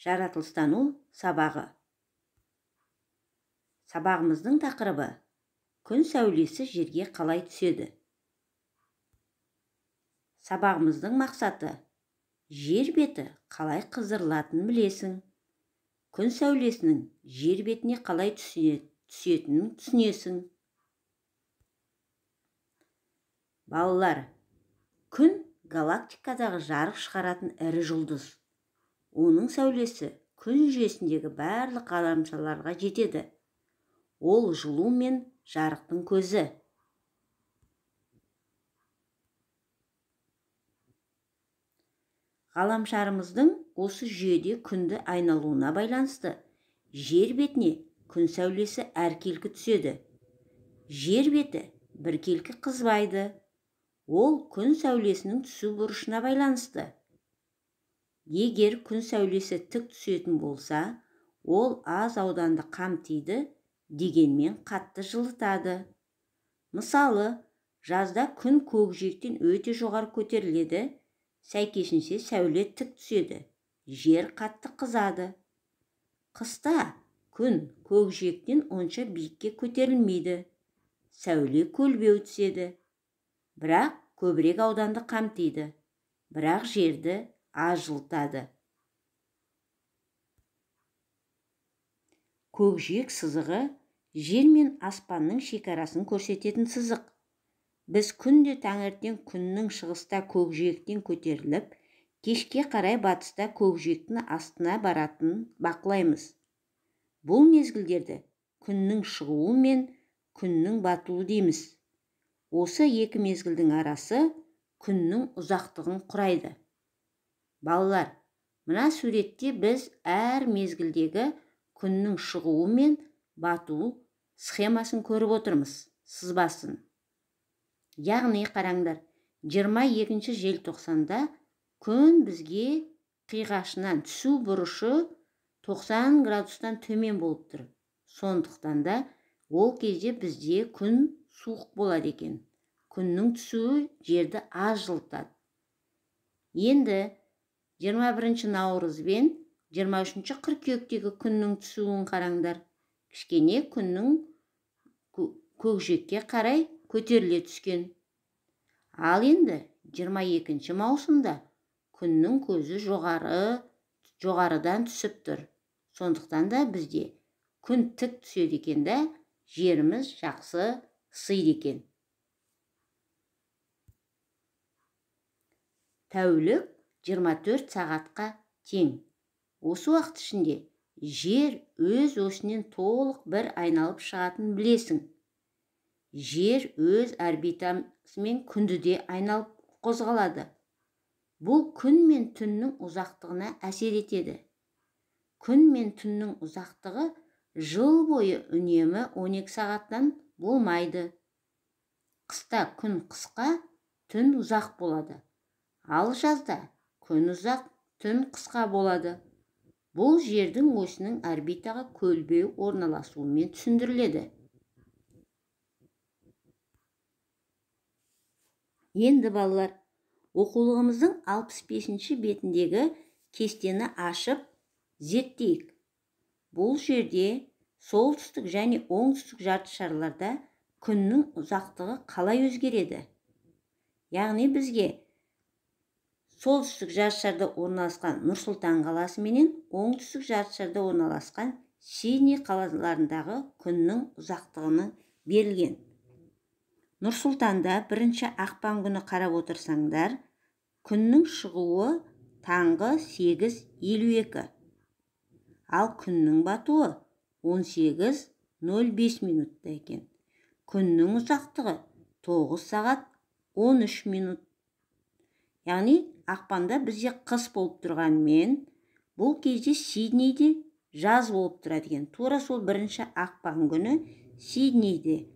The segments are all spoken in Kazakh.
Жаратылыстану сабағы. Сабағымыздың тақырыбы: күн сәулесі жерге қалай түседі? Сабағымыздың мақсаты: жер беті қалай қыздырылатынын білесің. Күн сәулесінің жер бетіне қалай түсетінін түсінесің. Балалар, күн галактикадағы жарық шығаратын ірі жұлдыз. Оның сәулесі күн жүйесіндегі барлық ғаламшарларға жетеді. Ол жылу мен жарықтың көзі. Ғаламшарымыздың осы жүйеде күнді айналуына байланысты жер бетіне күн сәулесі әркелкі түседі. Жер беті біркелкі қызбайды. Ол күн сәулесінің түсу бұрышына байланысты. Егер күн сәулесі тік түсетін болса, ол аз ауданды қамтиды, дегенмен қатты жылытады. Мысалы, жазда күн көкжиектен өте жоғары көтеріледі, сәйкесінше сәуле тік түседі, жер қатты қызады. Қыста күн көкжиектен онша биікке көтерілмейді, сәуле көлбеу түседі. Бірақ көбірек ауданды қамтиды, бірақ жерді аз жылытады. Көкжиек сызығы жер мен аспанның шекарасын көрсететін сызық. Біз күнде таңертең күннің шығыста көкжиектен көтеріліп, кешке қарай батыста көкжиектің астына баратынын бақылаймыз. Бұл мезгілдерді күннің шығуы мен күннің батуы дейміз. Осы екі мезгілдің арасы күннің ұзақтығын құрайды. Балалар, мына суретте біз әр мезгілдегі күннің шығуы мен батуы схемасын көріп отырмыз, сызбасын. Яғни қараңдар, 22 желтоқсанда күн бізге қиғашынан түсу бұрышы 90 градустан төмен болып тұр. Сондықтан да ол кезде бізде күн суық болады екен. Күннің түсуі жерді аз жылытады. Енді 21 наурыз бен 23 қыркүйектегі күннің түсуін қараңдар. Кішкене күннің көкжиекке қарай көтеріле түскен. Ал енді 22 маусымда күннің көзі жоғарыдан түсіп тұр. Сондықтан да бізде күн тік түседі екен де, жеріміз жақсы ысиды екен. Тәулік 24 сағатқа тең. Осы уақыт ішінде жер өз осінен толық бір айналып шығатын білесің. Жер өз орбитасымен күнді де айналып қозғалады. Бұл күн мен түннің ұзақтығына әсер етеді. Күн мен түннің ұзақтығы жыл бойы үнемі 12 сағаттан болмайды. Қыста күн қысқа, түн ұзақ болады. Ал жазда күн ұзақ, түн қысқа болады. Бұл жердің осінің орбитаға көлбеу орналасуымен түсіндіріледі. Енді балалар, оқулығымыздың 65-ші бетіндегі кестені ашып зерттейік. Бұл жерде солтүстік және оңтүстік жартышарларда күннің ұзақтығы қалай өзгереді? Яғни бізге солтүстік жартышарда орналасқан Нұр-Сұлтан қаласы менен оңтүстік жартышарда орналасқан Сидней қалаларындағы күннің ұзақтығını берілген. Нұр-Сұлтанда 1 ақпан күні қарап отырсаңдар, күннің шығуы таңғы 8:52. Ал күннің батуы 18:05 минутта екен. Күннің ұзақтығы 9 сағат 13 минут. Яғни ақпанда бізде қыс болып тұрғанмен, бұл кезде Сиднейде жаз болып тұрады екен. Тура сол 1 ақпан күні Сиднейде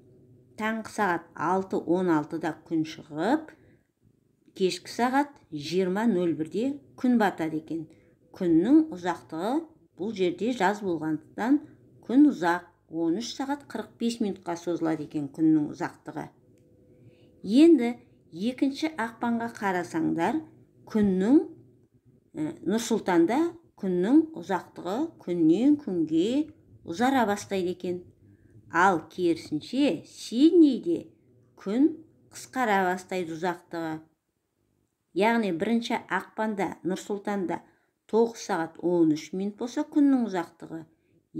таңғы сағат 6:16-да күн шығып, кешкі сағат 20:01-де күн батады екен. Күннің ұзақтығы бұл жерде жаз болғандықтан күн ұзақ, 13 сағат 45 минутқа созылады екен күннің ұзақтығы. Енді 2 ақпанға қарасаңдар, күннің Нұр-Сұлтанда күннің ұзақтығы күннен күнге ұзара бастайды екен. Ал керісінше Сиднейде күн қысқара бастайды ұзақтығы. Яғни 1 ақпанда Нұр-Сұлтанда 9 сағат 13 минут болса күннің ұзақтығы,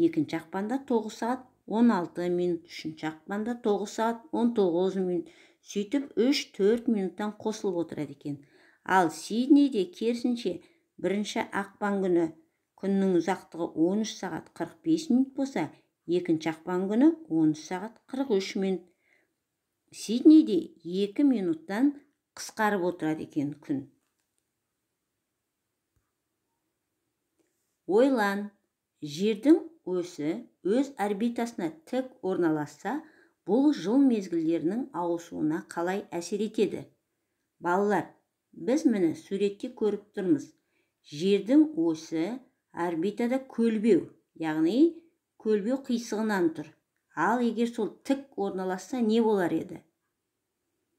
2 ақпанда 9 сағат 16 минут, 3 ақпанда 9 сағат 19 минут, сөйтіп 3-4 минуттан қосылып отырады екен. Ал Сиднейде керісінше 1 ақпан күні күннің ұзақтығы 13 сағат 45 минут болса, 2 ақпан күні 13 сағат 43 минут. Сиднейде 2 минуттан қысқарып отырады екен күн. Ойлан, жердің осі өз орбитасына тік орналасса, бұл жыл мезгілдерінің ауысуына қалай әсер етеді? Балалар, біз мені суретте көріп тұрмыз. Жердің осі орбитада көлбеу, яғни көлбеу қисығынан тұр. Ал егер сол тік орналасса не болар еді?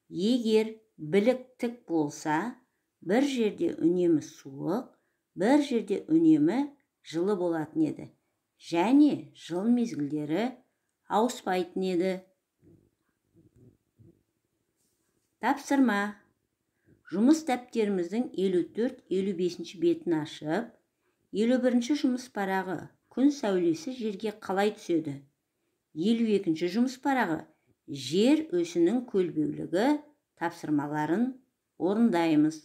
Егер білік тік болса, бір жерде үнемі суық, бір жерде үнемі жылы болатын еді. Және жыл мезгілдері ауыспайтын еді. Тапсырма. Жұмыс дәптеріміздің 54-55 бетін ашып, 51 жұмыс парағы күн сәулесі жерге қалай түседі? 52 жұмыс парағы жер өсінің көлбеулігі тапсырмаларын орындаймыз.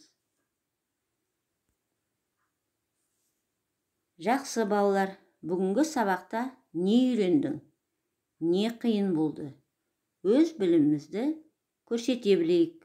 Жақсы балалар, бүгінгі сабақта не үйрендің? Не қиын болды? Өз білімімізді көрсете білейік.